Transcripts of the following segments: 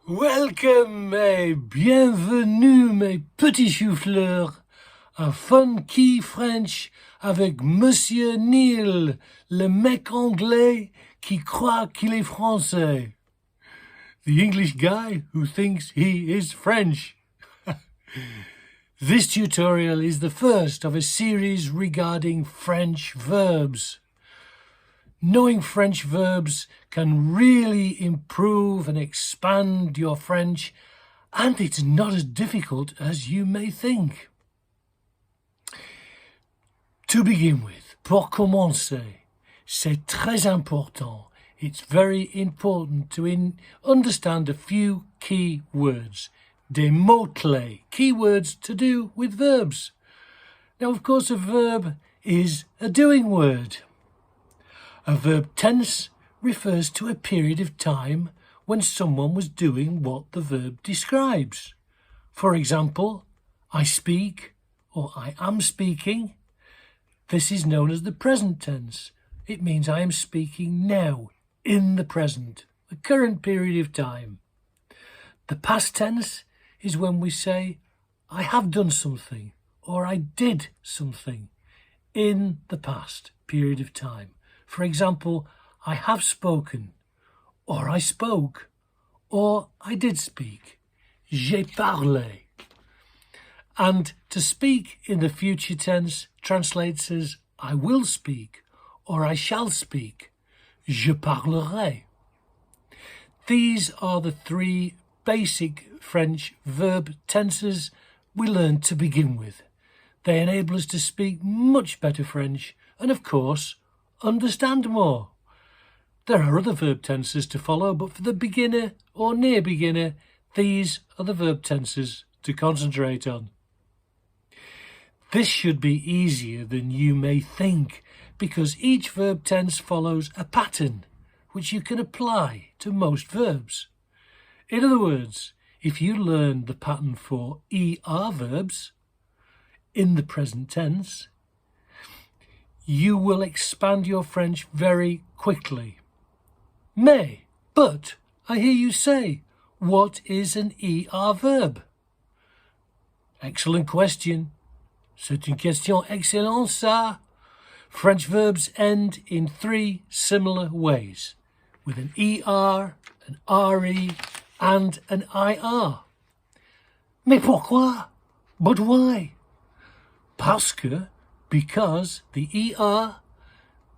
Welcome et bienvenue mes petits choux-fleurs à Funky French avec Monsieur Nile, le mec anglais qui croit qu'il est français. The English guy who thinks he is French. This tutorial is the first of a series regarding French verbs. Knowing French verbs can really improve and expand your French, and it's not as difficult as you may think. To begin with, pour commencer, c'est très important. It's very important to understand a few key words. Des mots-clés, key words to do with verbs. Now, of course, a verb is a doing word. A verb tense refers to a period of time when someone was doing what the verb describes. For example, I speak or I am speaking. This is known as the present tense. It means I am speaking now, in the present, the current period of time. The past tense is when we say, I have done something or I did something in the past period of time. For example, I have spoken, or I spoke, or I did speak. J'ai parlé. And to speak in the future tense translates as I will speak, or I shall speak. Je parlerai. These are the three basic French verb tenses we learned to begin with. They enable us to speak much better French and, of course, understand more. There are other verb tenses to follow, but for the beginner or near beginner, these are the verb tenses to concentrate on. This should be easier than you may think, because each verb tense follows a pattern which you can apply to most verbs. In other words, if you learn the pattern for ER verbs in the present tense, you will expand your French very quickly. But, I hear you say, what is an ER verb? Excellent question. C'est une question excellente, ça. French verbs end in three similar ways, with an ER, an RE, and an IR. Mais pourquoi? But why? Because the ER,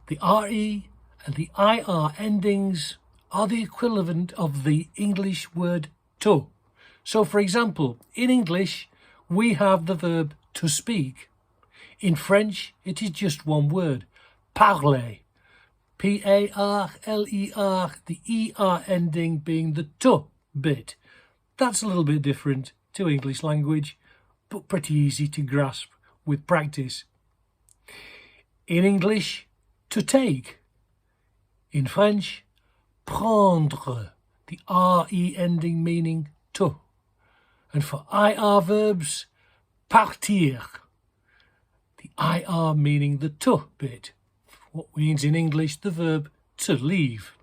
the RE, and the IR endings are the equivalent of the English word to. So, for example, in English, we have the verb to speak. In French, it is just one word, parler. P-A-R-L-E-R, the ER ending being the to bit. That's a little bit different to English language, but pretty easy to grasp with practice. In English, to take. In French, prendre, the RE ending meaning to. And for IR verbs, partir, the IR meaning the to bit, what means in English the verb to leave.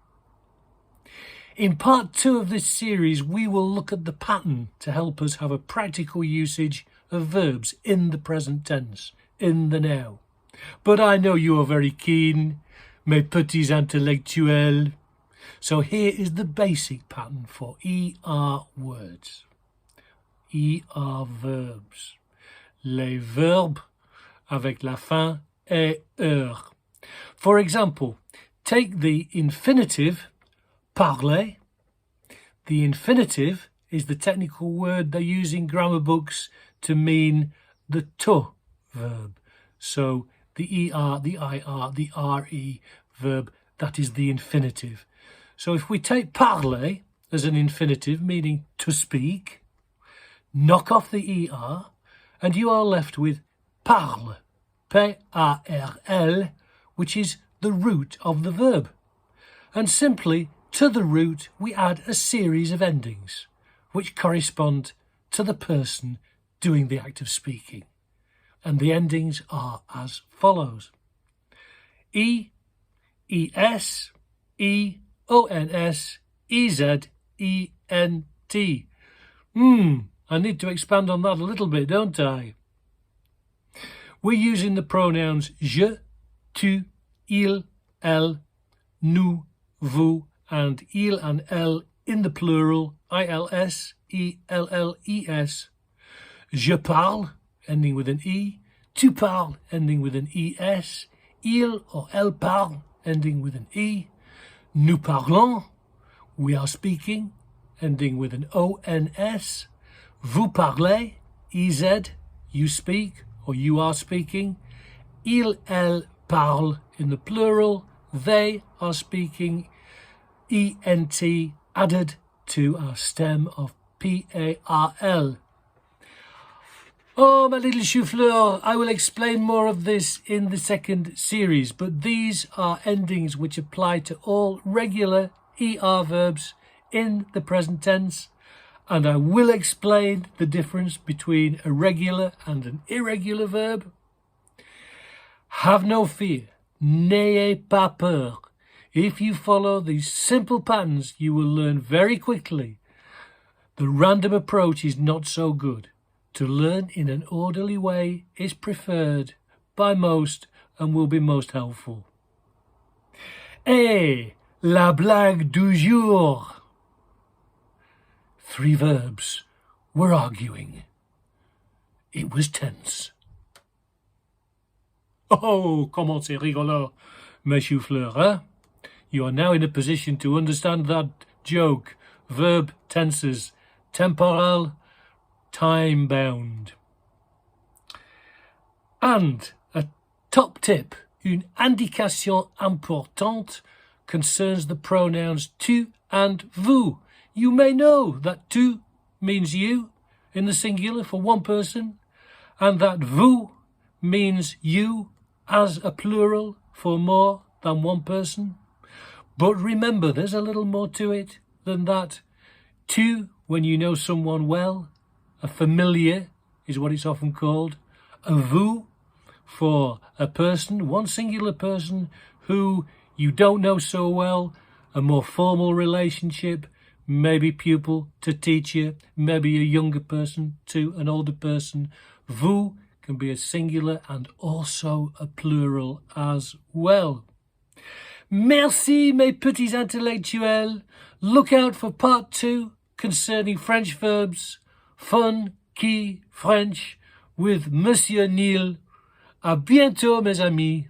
In part 2 of this series, we will look at the pattern to help us have a practical usage of verbs in the present tense, in the now. But I know you are very keen, mes petits intellectuels. So here is the basic pattern for ER words. ER verbs. Les verbes avec la fin er. For example, take the infinitive, parler. The infinitive is the technical word they use in grammar books to mean the to verb. So the ER, the IR, the RE verb, that is the infinitive. So if we take parler as an infinitive, meaning to speak, knock off the ER, and you are left with parle, P-A-R-L, which is the root of the verb. And simply, to the root, we add a series of endings, which correspond to the person doing the act of speaking. And the endings are as follows. E, ES, E, ONS, EZ, ENT, T. I need to expand on that a little bit, don't I? We're using the pronouns je, tu, il, elle, nous, vous, and il and elle in the plural, I-L-S, E-L-L-E-S. Je parle, ending with an E. Tu parles, ending with an E-S. Il or elle parle, ending with an E. Nous parlons, we are speaking, ending with an O-N-S. Vous parlez, E-Z, you speak or you are speaking. Il, elle parle in the plural, they are speaking, E-N-T added to our stem of P-A-R-L. Oh, my little chou-fleur, I will explain more of this in the second series, but these are endings which apply to all regular ER verbs in the present tense, and I will explain the difference between a regular and an irregular verb. Have no fear, n'ayez pas peur. If you follow these simple patterns, you will learn very quickly. The random approach is not so good. To learn in an orderly way is preferred by most and will be most helpful. Et la blague du jour. 3 verbs were arguing. It was tense. Oh, comment c'est rigolo, mes choux-fleurs, hein? You are now in a position to understand that joke. Verb tenses, temporal, time-bound. And a top tip, une indication importante, concerns the pronouns tu and vous. You may know that tu means you in the singular for one person, and that vous means you as a plural for more than one person. But remember, there's a little more to it than that. Tu, when you know someone well, a familiar is what it's often called. A vous, for a person, one singular person who you don't know so well, a more formal relationship, maybe pupil to teacher, maybe a younger person to an older person. Vous can be a singular and also a plural as well. Merci, mes petits intellectuels. Look out for part 2 concerning French verbs. Fun, key, French with Monsieur Nile. À bientôt, mes amis.